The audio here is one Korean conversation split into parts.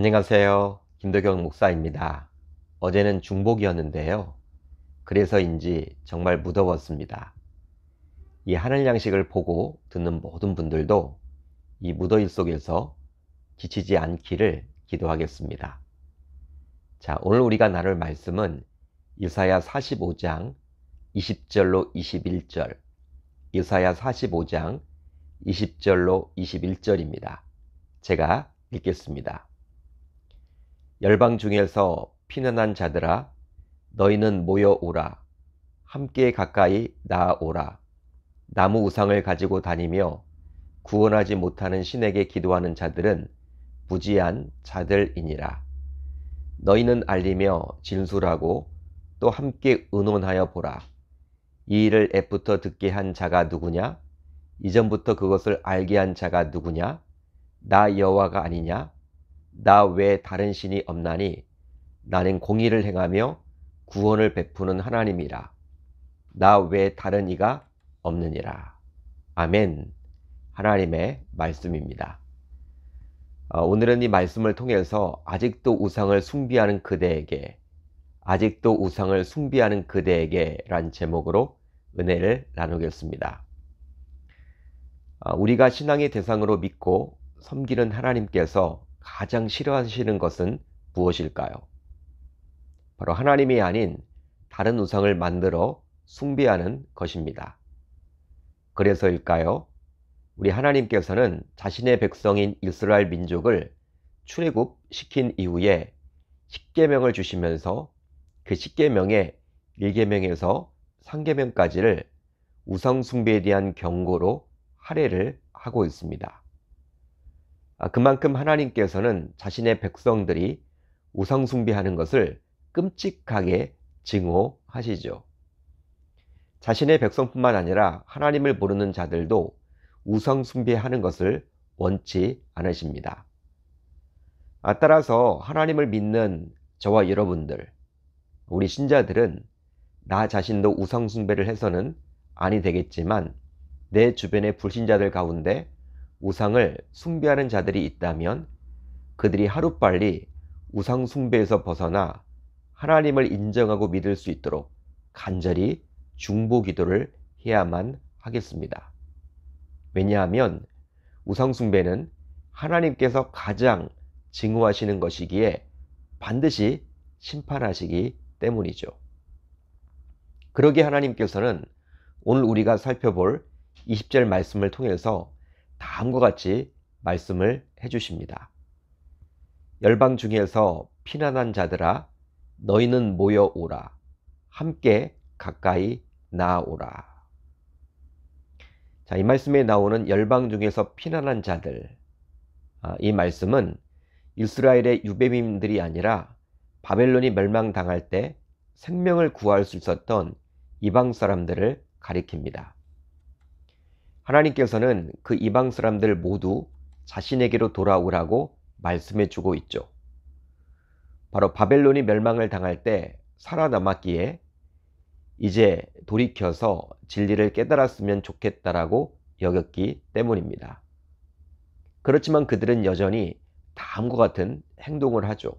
안녕하세요. 김도경 목사입니다. 어제는 중복이었는데요. 그래서인지 정말 무더웠습니다. 이 하늘 양식을 보고 듣는 모든 분들도 이 무더위 속에서 지치지 않기를 기도하겠습니다. 자, 오늘 우리가 나눌 말씀은 이사야 45장 20절로 21절, 이사야 45장 20절로 21절입니다. 제가 읽겠습니다. 열방 중에서 피난한 자들아, 너희는 모여오라. 함께 가까이 나아오라. 나무 우상을 가지고 다니며 구원하지 못하는 신에게 기도하는 자들은 부지한 자들이니라. 너희는 알리며 진술하고 또 함께 의논하여 보라. 이 일을 애부터 듣게 한 자가 누구냐? 이전부터 그것을 알게 한 자가 누구냐? 나 여호와가 아니냐? 나 외에 다른 신이 없나니 나는 공의를 행하며 구원을 베푸는 하나님이라. 나 외에 다른 이가 없느니라. 아멘. 하나님의 말씀입니다. 오늘은 이 말씀을 통해서 아직도 우상을 숭배하는 그대에게, 아직도 우상을 숭배하는 그대에게 란 제목으로 은혜를 나누겠습니다. 우리가 신앙의 대상으로 믿고 섬기는 하나님께서 가장 싫어하시는 것은 무엇일까요? 바로 하나님이 아닌 다른 우상을 만들어 숭배하는 것입니다. 그래서일까요? 우리 하나님께서는 자신의 백성인 이스라엘 민족을 출애굽시킨 이후에 십계명을 주시면서 그 십계명의 1계명에서 3계명까지를 우상 숭배에 대한 경고로 할애를 하고 있습니다. 그만큼 하나님께서는 자신의 백성들이 우상 숭배하는 것을 끔찍하게 증오하시죠. 자신의 백성뿐만 아니라 하나님을 모르는 자들도 우상 숭배하는 것을 원치 않으십니다. 따라서 하나님을 믿는 저와 여러분들, 우리 신자들은 나 자신도 우상 숭배를 해서는 아니 되겠지만 내 주변의 불신자들 가운데 우상을 숭배하는 자들이 있다면 그들이 하루빨리 우상 숭배에서 벗어나 하나님을 인정하고 믿을 수 있도록 간절히 중보 기도를 해야만 하겠습니다. 왜냐하면 우상 숭배는 하나님께서 가장 증오하시는 것이기에 반드시 심판하시기 때문이죠. 그러기에 하나님께서는 오늘 우리가 살펴볼 20절 말씀을 통해서 다음과 같이 말씀을 해주십니다. 열방 중에서 피난한 자들아, 너희는 모여오라. 함께 가까이 나아오라. 자, 이 말씀에 나오는 열방 중에서 피난한 자들, 이 말씀은 이스라엘의 유배민들이 아니라 바벨론이 멸망당할 때 생명을 구할 수 있었던 이방 사람들을 가리킵니다. 하나님께서는 그 이방 사람들 모두 자신에게로 돌아오라고 말씀해 주고 있죠. 바로 바벨론이 멸망을 당할 때 살아남았기에 이제 돌이켜서 진리를 깨달았으면 좋겠다라고 여겼기 때문입니다. 그렇지만 그들은 여전히 다음과 같은 행동을 하죠.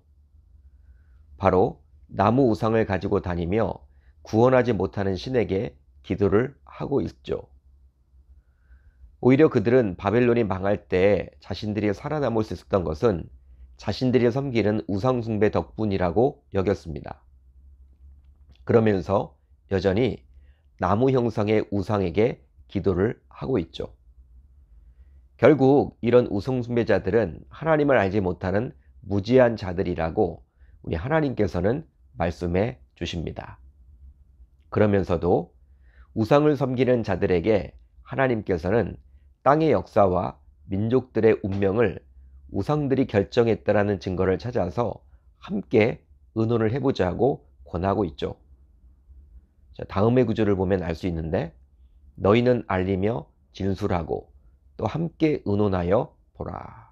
바로 나무 우상을 가지고 다니며 구원하지 못하는 신에게 기도를 하고 있죠. 오히려 그들은 바벨론이 망할 때 자신들이 살아남을 수 있었던 것은 자신들이 섬기는 우상 숭배 덕분이라고 여겼습니다. 그러면서 여전히 나무 형상의 우상에게 기도를 하고 있죠. 결국 이런 우상 숭배자들은 하나님을 알지 못하는 무지한 자들이라고 우리 하나님께서는 말씀해 주십니다. 그러면서도 우상을 섬기는 자들에게 하나님께서는 땅의 역사와 민족들의 운명을 우상들이 결정했다라는 증거를 찾아서 함께 의논을 해보자고 권하고 있죠. 자, 다음의 구절을 보면 알 수 있는데 너희는 알리며 진술하고 또 함께 의논하여 보라.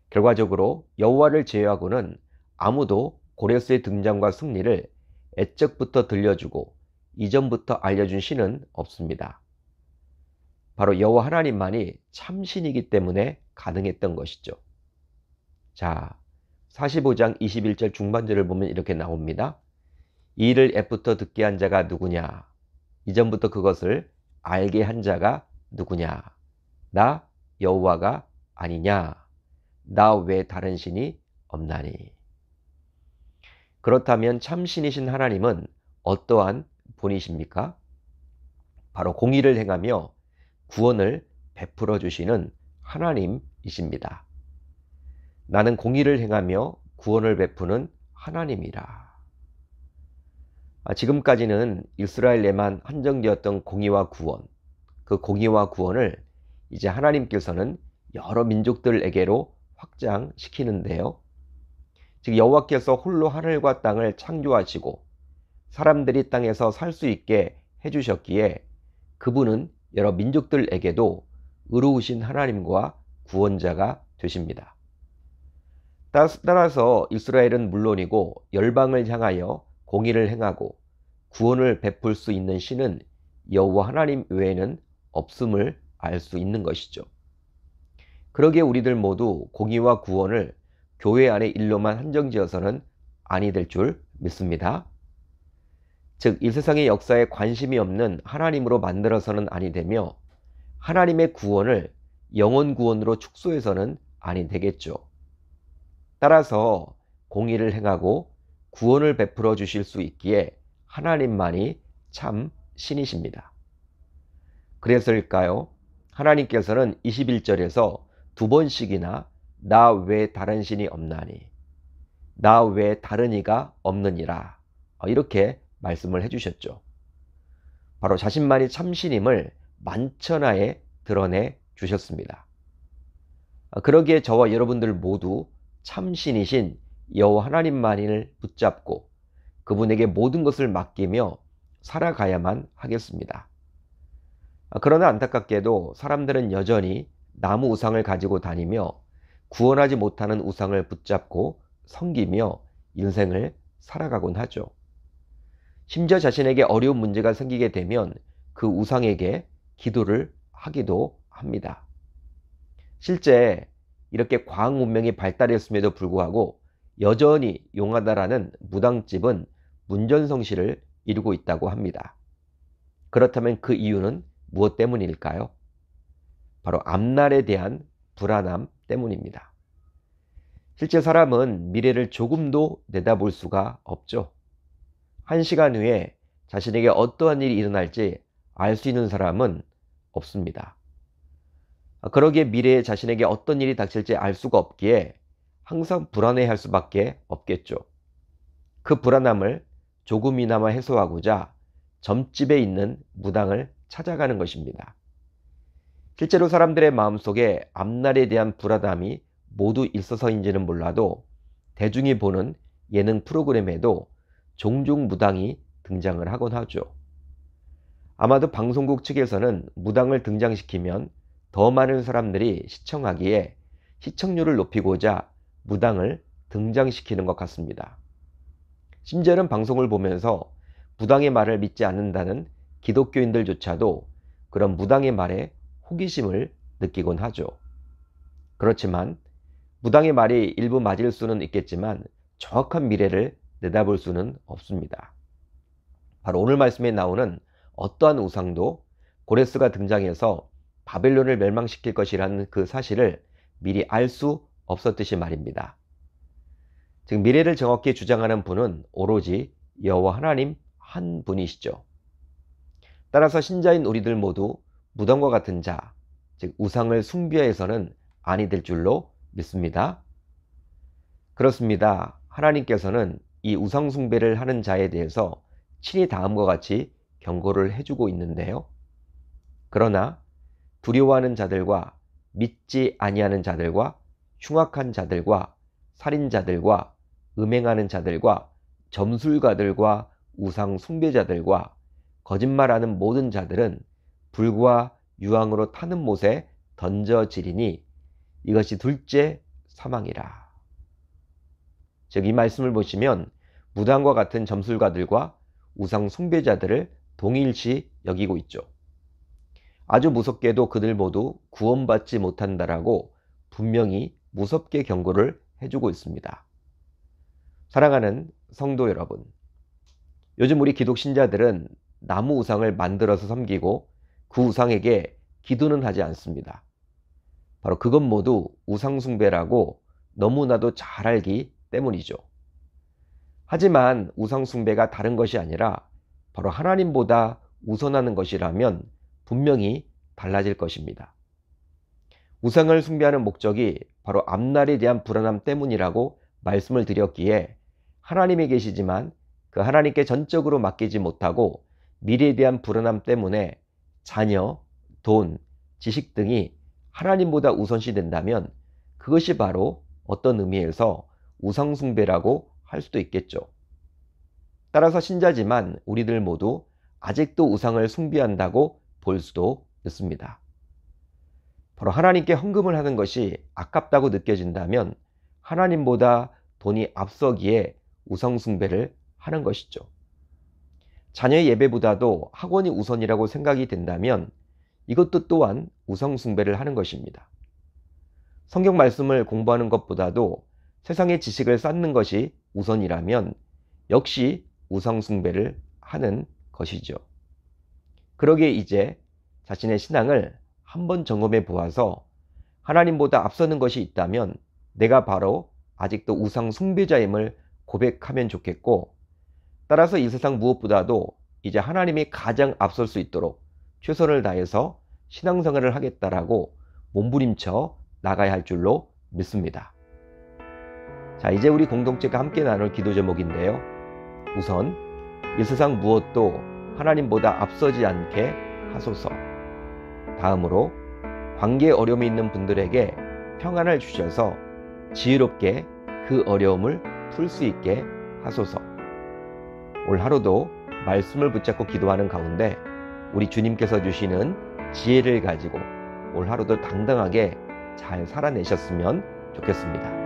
결과적으로 여호와를 제외하고는 아무도 고레스의 등장과 승리를 애적부터 들려주고 이전부터 알려준 신은 없습니다. 바로 여호와 하나님만이 참신이기 때문에 가능했던 것이죠. 자, 45장 21절 중반절을 보면 이렇게 나옵니다. 이 일을 애부터 듣게 한 자가 누구냐? 이전부터 그것을 알게 한 자가 누구냐? 나 여호와가 아니냐? 나 외 다른 신이 없나니? 그렇다면 참 신이신 하나님은 어떠한 분이십니까? 바로 공의를 행하며 구원을 베풀어 주시는 하나님이십니다. 나는 공의를 행하며 구원을 베푸는 하나님이라. 지금까지는 이스라엘에만 한정되었던 공의와 구원, 그 공의와 구원을 이제 하나님께서는 여러 민족들에게로 확장시키는데요. 즉 여호와께서 홀로 하늘과 땅을 창조하시고 사람들이 땅에서 살 수 있게 해주셨기에 그분은 여러 민족들에게도 의로우신 하나님과 구원자가 되십니다. 따라서 이스라엘은 물론이고 열방을 향하여 공의를 행하고 구원을 베풀 수 있는 신은 여호와 하나님 외에는 없음을 알 수 있는 것이죠. 그러기에 우리들 모두 공의와 구원을 교회 안의 일로만 한정지어서는 아니 될 줄 믿습니다. 즉, 이 세상의 역사에 관심이 없는 하나님으로 만들어서는 아니 되며 하나님의 구원을 영원 구원으로 축소해서는 아니 되겠죠. 따라서 공의를 행하고 구원을 베풀어 주실 수 있기에 하나님만이 참 신이십니다. 그래서일까요? 하나님께서는 21절에서 두 번씩이나 나 외 다른 신이 없나니, 나 외 다른 이가 없느니라, 이렇게 말씀을 해주셨죠. 바로 자신만이 참신임을 만천하에 드러내 주셨습니다. 그러기에 저와 여러분들 모두 참신이신 여호와 하나님만을 붙잡고 그분에게 모든 것을 맡기며 살아가야만 하겠습니다. 그러나 안타깝게도 사람들은 여전히 나무 우상을 가지고 다니며 구원하지 못하는 우상을 붙잡고 섬기며 인생을 살아가곤 하죠. 심지어 자신에게 어려운 문제가 생기게 되면 그 우상에게 기도를 하기도 합니다. 실제 이렇게 과학 문명이 발달했음에도 불구하고 여전히 용하다라는 무당집은 문전성시를 이루고 있다고 합니다. 그렇다면 그 이유는 무엇 때문일까요? 바로 앞날에 대한 불안함 때문입니다. 실제 사람은 미래를 조금도 내다볼 수가 없죠. 1시간 후에 자신에게 어떠한 일이 일어날지 알 수 있는 사람은 없습니다. 그러기에 미래에 자신에게 어떤 일이 닥칠지 알 수가 없기에 항상 불안해할 수밖에 없겠죠. 그 불안함을 조금이나마 해소하고자 점집에 있는 무당을 찾아가는 것입니다. 실제로 사람들의 마음속에 앞날에 대한 불안함이 모두 있어서인지는 몰라도 대중이 보는 예능 프로그램에도 종종 무당이 등장을 하곤 하죠. 아마도 방송국 측에서는 무당을 등장시키면 더 많은 사람들이 시청하기에 시청률을 높이고자 무당을 등장시키는 것 같습니다. 심지어는 방송을 보면서 무당의 말을 믿지 않는다는 기독교인들조차도 그런 무당의 말에 호기심을 느끼곤 하죠. 그렇지만 무당의 말이 일부 맞을 수는 있겠지만 정확한 미래를 내다볼 수는 없습니다. 바로 오늘 말씀에 나오는 어떠한 우상도 고레스가 등장해서 바벨론을 멸망시킬 것이라는 그 사실을 미리 알 수 없었듯이 말입니다. 즉 미래를 정확히 주장하는 분은 오로지 여호와 하나님 한 분이시죠. 따라서 신자인 우리들 모두 무당과 같은 자, 즉 우상을 숭배해서는 아니 될 줄로 믿습니다. 그렇습니다. 하나님께서는 이 우상 숭배를 하는 자에 대해서 친히 다음과 같이 경고를 해주고 있는데요. 그러나 두려워하는 자들과 믿지 아니하는 자들과 흉악한 자들과 살인자들과 음행하는 자들과 점술가들과 우상 숭배자들과 거짓말하는 모든 자들은 불과 유황으로 타는 못에 던져지리니 이것이 둘째 사망이라. 즉 이 말씀을 보시면 무당과 같은 점술가들과 우상 숭배자들을 동일시 여기고 있죠. 아주 무섭게도 그들 모두 구원받지 못한다라고 분명히 무섭게 경고를 해주고 있습니다. 사랑하는 성도 여러분, 요즘 우리 기독 신자들은 나무 우상을 만들어서 섬기고 그 우상에게 기도는 하지 않습니다. 바로 그것 모두 우상 숭배라고 너무나도 잘 알기 때문이죠. 하지만 우상 숭배가 다른 것이 아니라 바로 하나님보다 우선하는 것이라면 분명히 달라질 것입니다. 우상을 숭배하는 목적이 바로 앞날에 대한 불안함 때문이라고 말씀을 드렸기에 하나님이 계시지만 그 하나님께 전적으로 맡기지 못하고 미래에 대한 불안함 때문에 자녀, 돈, 지식 등이 하나님보다 우선시 된다면 그것이 바로 어떤 의미에서 우상 숭배라고 할 수도 있겠죠. 따라서 신자지만 우리들 모두 아직도 우상을 숭배한다고 볼 수도 있습니다. 바로 하나님께 헌금을 하는 것이 아깝다고 느껴진다면 하나님보다 돈이 앞서기에 우상 숭배를 하는 것이죠. 자녀의 예배보다도 학원이 우선이라고 생각이 된다면 이것도 또한 우상 숭배를 하는 것입니다. 성경 말씀을 공부하는 것보다도 세상의 지식을 쌓는 것이 우선이라면 역시 우상 숭배를 하는 것이죠. 그러기에 이제 자신의 신앙을 한번 점검해 보아서 하나님보다 앞서는 것이 있다면 내가 바로 아직도 우상 숭배자임을 고백하면 좋겠고, 따라서 이 세상 무엇보다도 이제 하나님이 가장 앞설 수 있도록 최선을 다해서 신앙생활을 하겠다라고 몸부림쳐 나가야 할 줄로 믿습니다. 자, 이제 우리 공동체가 함께 나눌 기도 제목인데요. 우선 이 세상 무엇도 하나님보다 앞서지 않게 하소서. 다음으로 관계에 어려움이 있는 분들에게 평안을 주셔서 지혜롭게 그 어려움을 풀 수 있게 하소서. 올 하루도 말씀을 붙잡고 기도하는 가운데 우리 주님께서 주시는 지혜를 가지고 올 하루도 당당하게 잘 살아내셨으면 좋겠습니다.